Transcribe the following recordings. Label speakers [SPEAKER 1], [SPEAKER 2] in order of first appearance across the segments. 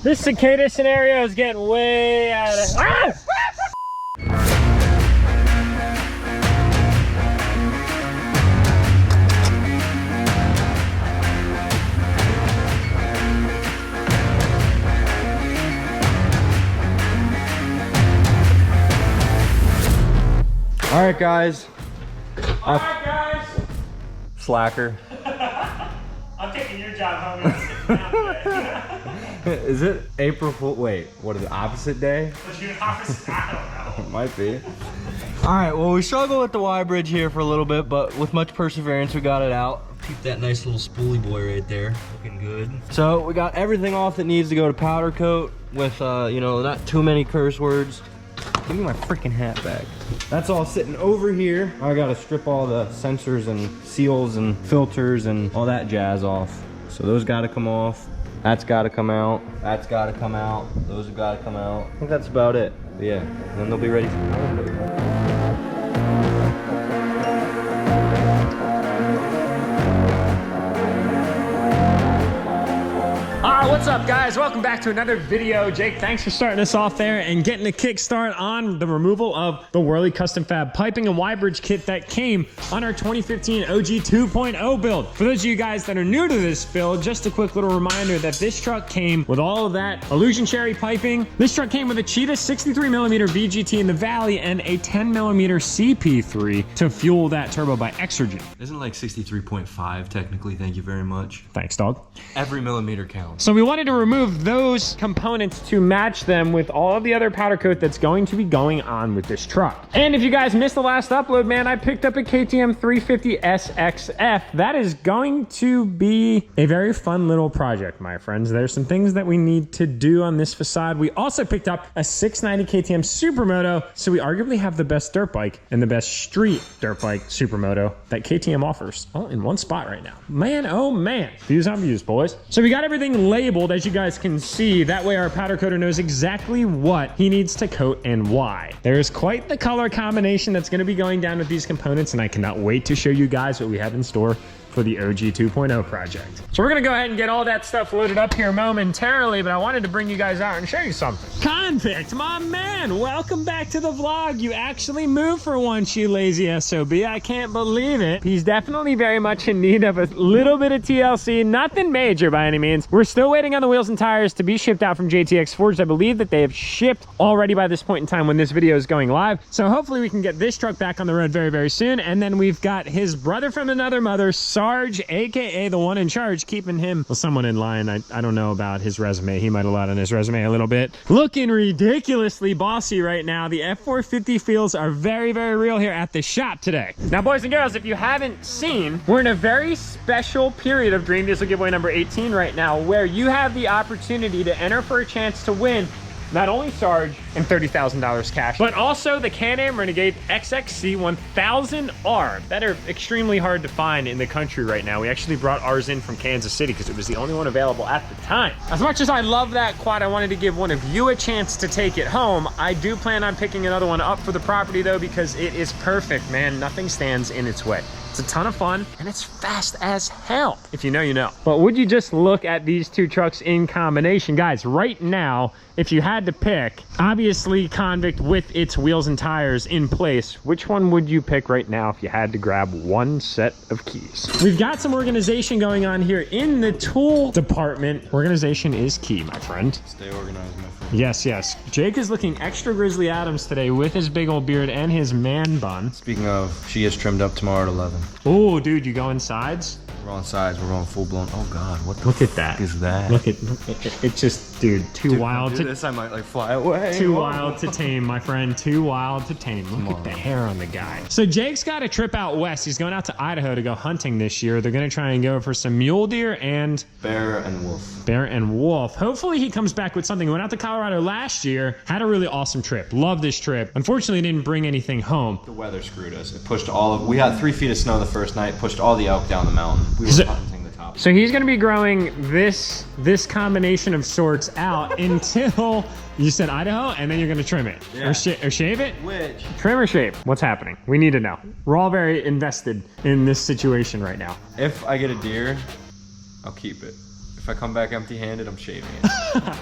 [SPEAKER 1] This cicada scenario is getting way out of... Ah!
[SPEAKER 2] All right, guys. Slacker.
[SPEAKER 1] I'm taking your job home.
[SPEAKER 2] Is it April Fool? Wait, what is it? Opposite day?
[SPEAKER 1] I don't know.
[SPEAKER 2] It might be. All right, well, we struggled with the Y bridge here for a little bit, but with much perseverance, we got it out. Keep that nice little spoolie boy right there, looking good. So we got everything off that needs to go to powder coat with, you know, not too many curse words. Give me my freaking hat back. That's all sitting over here. I gotta strip all the sensors and seals and filters and all that jazz off. So those gotta come off. That's gotta come out. That's gotta come out. Those have gotta come out. I think that's about it. But yeah, and then they'll be ready for powder coat.
[SPEAKER 1] What's up, guys? Welcome back to another video. Jake, thanks for starting us off there and getting a kickstart on the removal of the Whirly Custom Fab piping and Y-bridge kit that came on our 2015 OG 2.0 build. For those of you guys that are new to this build, just a quick little reminder that this truck came with all of that Illusion Cherry piping. This truck came with a Cheetah 63mm VGT in the Valley and a 10mm CP3 to fuel that turbo by Exergen.
[SPEAKER 2] Isn't like 63.5 technically, thank you very much.
[SPEAKER 1] Thanks, dog.
[SPEAKER 2] Every millimeter counts.
[SPEAKER 1] So we wanted to remove those components to match them with all of the other powder coat that's going to be going on with this truck. And if you guys missed the last upload, man, I picked up a KTM 350 SXF. That is going to be a very fun little project, my friends. There's some things that we need to do on this facade. We also picked up a 690 KTM Supermoto, so we arguably have the best dirt bike and the best street dirt bike Supermoto that KTM offers all in one spot right now. Man, oh man. Views on views, boys. So we got everything labeled, as you guys can see. That way our powder coater knows exactly what he needs to coat and why. There's quite the color combination that's going to be going down with these components, and I cannot wait to show you guys what we have in store for the OG 2.0 project. So we're gonna go ahead and get all that stuff loaded up here momentarily, but I wanted to bring you guys out and show you something. Convict, my man, welcome back to the vlog. You actually moved for once, you lazy SOB. I can't believe it. He's definitely very much in need of a little bit of TLC, nothing major by any means. We're still waiting on the wheels and tires to be shipped out from JTX Forged. I believe that they have shipped already by this point in time when this video is going live. So hopefully we can get this truck back on the road very, very soon. And then we've got his brother from another mother, Sarge, aka the one in charge, keeping him, well, someone in line. I don't know about his resume. He might have lied on his resume a little bit. Looking ridiculously bossy right now. The F450 feels are very, very real here at the shop today. Now, boys and girls, if you haven't seen, we're in a very special period of Dream Diesel giveaway number 18 right now, where you have the opportunity to enter for a chance to win not only Sarge and $30,000 cash, but also the Can-Am Renegade XXC 1000R that are extremely hard to find in the country right now. We actually brought ours in from Kansas City because it was the only one available at the time. As much as I love that quad, I wanted to give one of you a chance to take it home. I do plan on picking another one up for the property though, because it is perfect, man. Nothing stands in its way. It's a ton of fun, and it's fast as hell. If you know, you know. But would you just look at these two trucks in combination? Guys, right now, if you had to pick, obviously Convict with its wheels and tires in place, which one would you pick right now if you had to grab one set of keys? We've got some organization going on here in the tool department. Organization is key, my friend.
[SPEAKER 2] Stay organized, my friend.
[SPEAKER 1] Yes, yes. Jake is looking extra Grizzly Adams today with his big old beard and his man bun.
[SPEAKER 2] Speaking of, she is trimmed up tomorrow at 11.
[SPEAKER 1] Oh, dude, you going sides?
[SPEAKER 2] We're on sides, we're on full blown. Oh God, what the
[SPEAKER 1] Look at that.
[SPEAKER 2] fuck is that?
[SPEAKER 1] Look at it's just, dude, too wild to
[SPEAKER 2] this. I might like fly away.
[SPEAKER 1] Too wild to tame, my friend. Too wild to tame. Look at the hair on the guy. So Jake's got a trip out west. He's going out to Idaho to go hunting this year. They're going to try and go for some mule deer and
[SPEAKER 2] bear and wolf.
[SPEAKER 1] Bear and wolf. Hopefully he comes back with something. He went out to Colorado last year. Had a really awesome trip. Loved this trip. Unfortunately, didn't bring anything home.
[SPEAKER 2] The weather screwed us. It pushed all of. We had 3 feet of snow the first night. Pushed all the elk down the mountain. We were hunting the top.
[SPEAKER 1] So he's going to be growing this combination of sorts out until you said Idaho, and then you're going to trim it. Yeah. Or shave it?
[SPEAKER 2] Which?
[SPEAKER 1] Trim or shave? What's happening? We need to know. We're all very invested in this situation right now.
[SPEAKER 2] If I get a deer, I'll keep it.
[SPEAKER 3] If I come back empty-handed, I'm shaving it.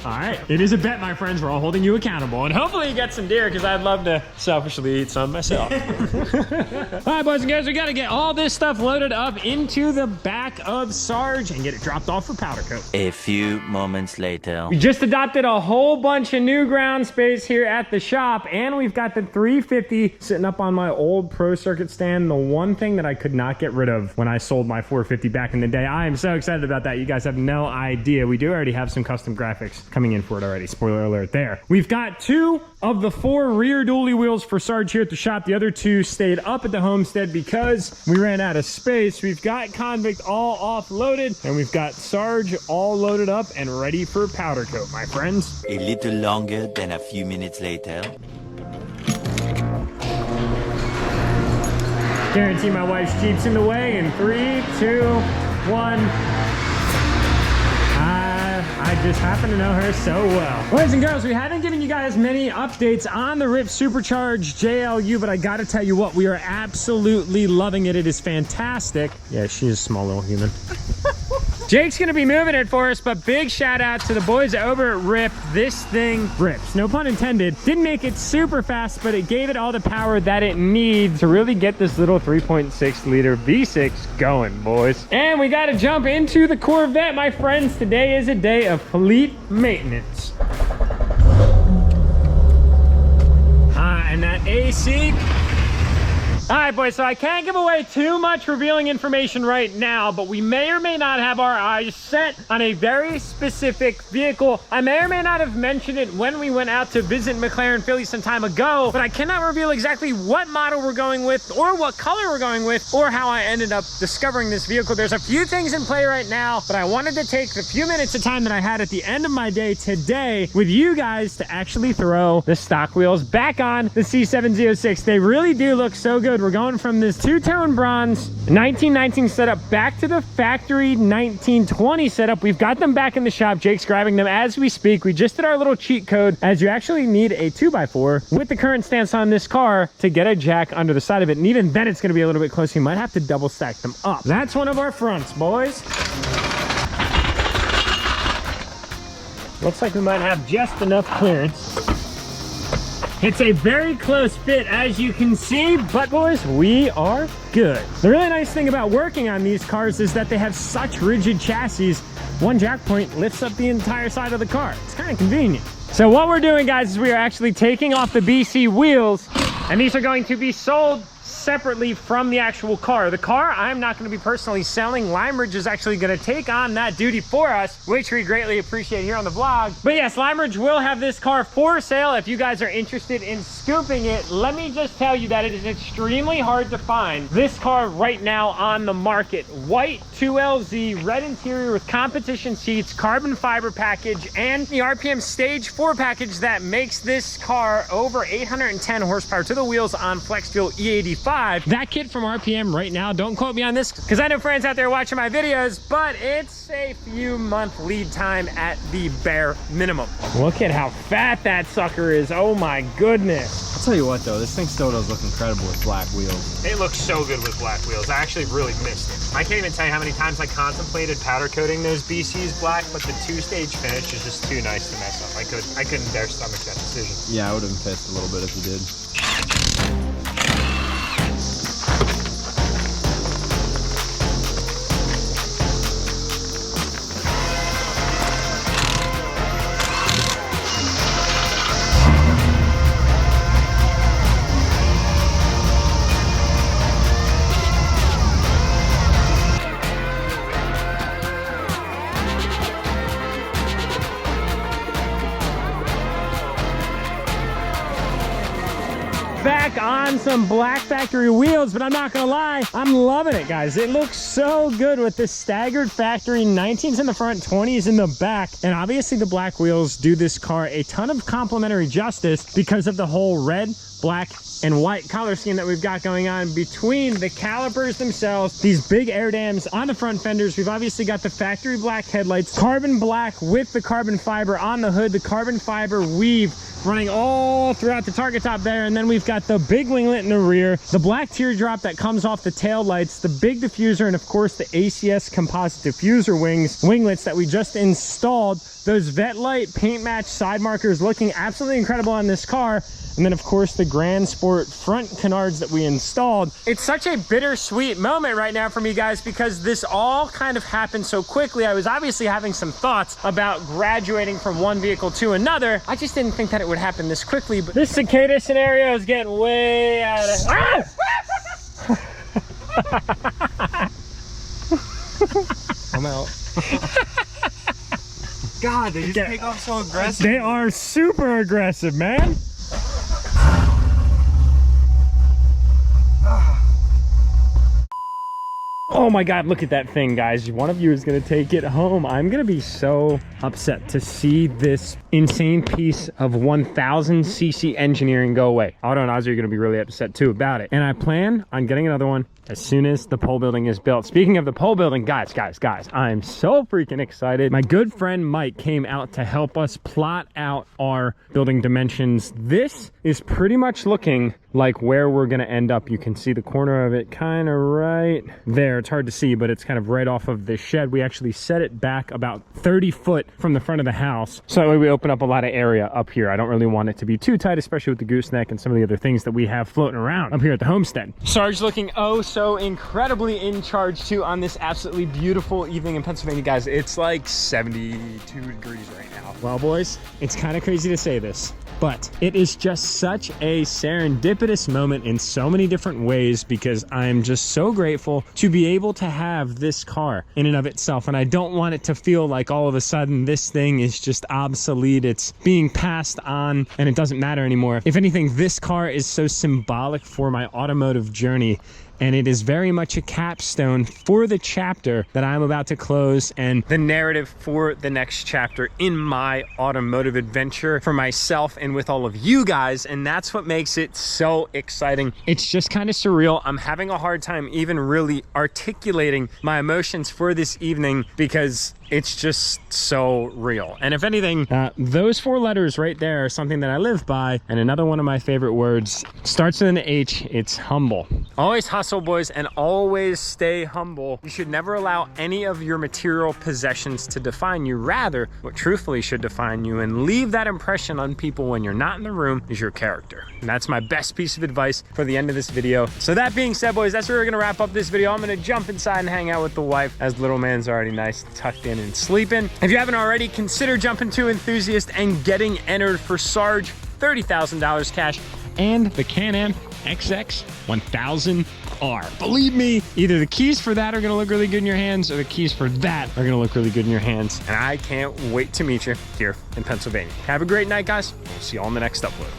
[SPEAKER 1] All right, it is a bet, my friends. We're all holding you accountable, and hopefully you get some deer, because I'd love to selfishly eat some myself. All right, boys and girls, we got to get all this stuff loaded up into the back of Sarge and get it dropped off for powder coat.
[SPEAKER 4] A few moments later.
[SPEAKER 1] We just adopted a whole bunch of new ground space here at the shop, and we've got the 350 sitting up on my old Pro Circuit stand. The one thing that I could not get rid of when I sold my 450 back in the day. I am so excited about that. You guys have no idea. We do already have some custom graphics coming in for it already. Spoiler alert there. We've got 2 of the 4 rear dually wheels for Sarge here at the shop. The other 2 stayed up at the homestead because we ran out of space. We've got Convict all offloaded, and we've got Sarge all loaded up and ready for powder coat, my friends.
[SPEAKER 4] A little longer than a few minutes later.
[SPEAKER 1] Guarantee my wife's Jeep's in the way in 3, 2, 1. I just happen to know her so well. Boys and girls, we haven't given you guys many updates on the RIP Supercharged JLU, but I gotta tell you what, we are absolutely loving it. It is fantastic. Yeah, she is a small little human. Jake's gonna be moving it for us, but big shout out to the boys over at RIP. This thing rips, no pun intended. Didn't make it super fast, but it gave it all the power that it needs to really get this little 3.6 liter V6 going, boys. And we gotta jump into the Corvette, my friends. Today is a day of fleet maintenance. And that AC. All right, boys, so I can't give away too much revealing information right now, but we may or may not have our eyes set on a very specific vehicle. I may or may not have mentioned it when we went out to visit McLaren Philly some time ago, but I cannot reveal exactly what model we're going with or what color we're going with or how I ended up discovering this vehicle. There's a few things in play right now, but I wanted to take the few minutes of time that I had at the end of my day today with you guys to actually throw the stock wheels back on the C7Z06. They really do look so good. We're going from this two-tone bronze 1919 setup back to the factory 1920 setup. We've got them back in the shop. Jake's grabbing them as we speak. We just did our little cheat code, as you actually need a 2x4 with the current stance on this car to get a jack under the side of it. And even then, it's going to be a little bit close. You might have to double stack them up. That's one of our fronts, boys. Looks like we might have just enough clearance. It's a very close fit, as you can see, but boys, we are good. The really nice thing about working on these cars is that they have such rigid chassis. One jack point lifts up the entire side of the car. It's kind of convenient. So what we're doing, guys, is we are actually taking off the BC wheels, and these are going to be sold separately from the actual car. The car I'm not going to be personally selling. Lime Ridge is actually going to take on that duty for us, which we greatly appreciate here on the vlog. But yes, Lime Ridge will have this car for sale. If you guys are interested in scooping it, let me just tell you that it is extremely hard to find this car right now on the market. White 2LZ, red interior with competition seats, carbon fiber package, and the RPM Stage 4 package that makes this car over 810 horsepower to the wheels on flex fuel E85. That kit from RPM right now, don't quote me on this because I know friends out there watching my videos, but it's a few month lead time at the bare minimum. Look at how fat that sucker is. Oh my goodness.
[SPEAKER 2] I'll tell you what though, this thing still does look incredible with black wheels.
[SPEAKER 1] It looks so good with black wheels. I actually really missed it. I can't even tell you how many times I contemplated powder coating those BCs black, but the 2-stage finish is just too nice to mess up. I couldn't dare stomach that decision.
[SPEAKER 2] Yeah, I would have been pissed a little bit if you did.
[SPEAKER 1] Back on some black factory wheels, but I'm not gonna lie, I'm loving it, guys. It looks so good with the staggered factory 19s in the front, 20s in the back, and obviously the black wheels do this car a ton of complimentary justice because of the whole red, black, and white color scheme that we've got going on between the calipers themselves, these big air dams on the front fenders. We've obviously got the factory black headlights, carbon black with the carbon fiber on the hood, the carbon fiber weave running all throughout the target top there. And then we've got the big winglet in the rear, the black teardrop that comes off the tail lights, the big diffuser, and of course the ACS composite diffuser winglets that we just installed. Those Vet Light paint match side markers looking absolutely incredible on this car. And then of course the Grand Sport front canards that we installed. It's such a bittersweet moment right now for me, guys, because this all kind of happened so quickly. I was obviously having some thoughts about graduating from one vehicle to another. I just didn't think that it would happen this quickly, but this cicada scenario is getting way out of...
[SPEAKER 2] I'm out. God, they just take off so aggressive.
[SPEAKER 1] They are super aggressive, man. Oh my God, look at that thing, guys. One of you is gonna take it home. I'm gonna be so upset to see this insane piece of 1000cc engineering go away. Otto and Ozzy are gonna be really upset too about it. And I plan on getting another one as soon as the pole building is built. Speaking of the pole building, guys, I'm so freaking excited. My good friend Mike came out to help us plot out our building dimensions. This is pretty much looking like where we're gonna end up. You can see the corner of it kind of right there. It's hard to see, but it's kind of right off of this shed. We actually set it back about 30 foot from the front of the house. So that way we open up a lot of area up here. I don't really want it to be too tight, especially with the gooseneck and some of the other things that we have floating around up here at the homestead. Sarge looking oh so incredibly in charge too on this absolutely beautiful evening in Pennsylvania, guys. It's like 72 degrees right now. Well, boys, it's kind of crazy to say this, but it is just such a serendipitous moment in so many different ways, because I'm just so grateful to be able to have this car in and of itself. And I don't want it to feel like all of a sudden this thing is just obsolete. It's being passed on and it doesn't matter anymore. If anything, this car is so symbolic for my automotive journey. And it is very much a capstone for the chapter that I'm about to close and the narrative for the next chapter in my automotive adventure for myself and with all of you guys. And that's what makes it so exciting. It's just kind of surreal. I'm having a hard time even really articulating my emotions for this evening because it's just so real. And if anything, those 4 letters right there are something that I live by. And another one of my favorite words starts with an H. It's humble. Always hustle, boys, and always stay humble. You should never allow any of your material possessions to define you. Rather, what truthfully should define you and leave that impression on people when you're not in the room is your character. And that's my best piece of advice for the end of this video. So that being said, boys, that's where we're gonna wrap up this video. I'm gonna jump inside and hang out with the wife as little man's already nice tucked in and sleeping. If you haven't already, consider jumping to Enthusiast and getting entered for Sarge $30,000 cash and the Can-Am XX 1000R. Believe me, either the keys for that are gonna look really good in your hands or the keys for that are gonna look really good in your hands. And I can't wait to meet you here in Pennsylvania. Have a great night, guys. We'll see you all in the next upload.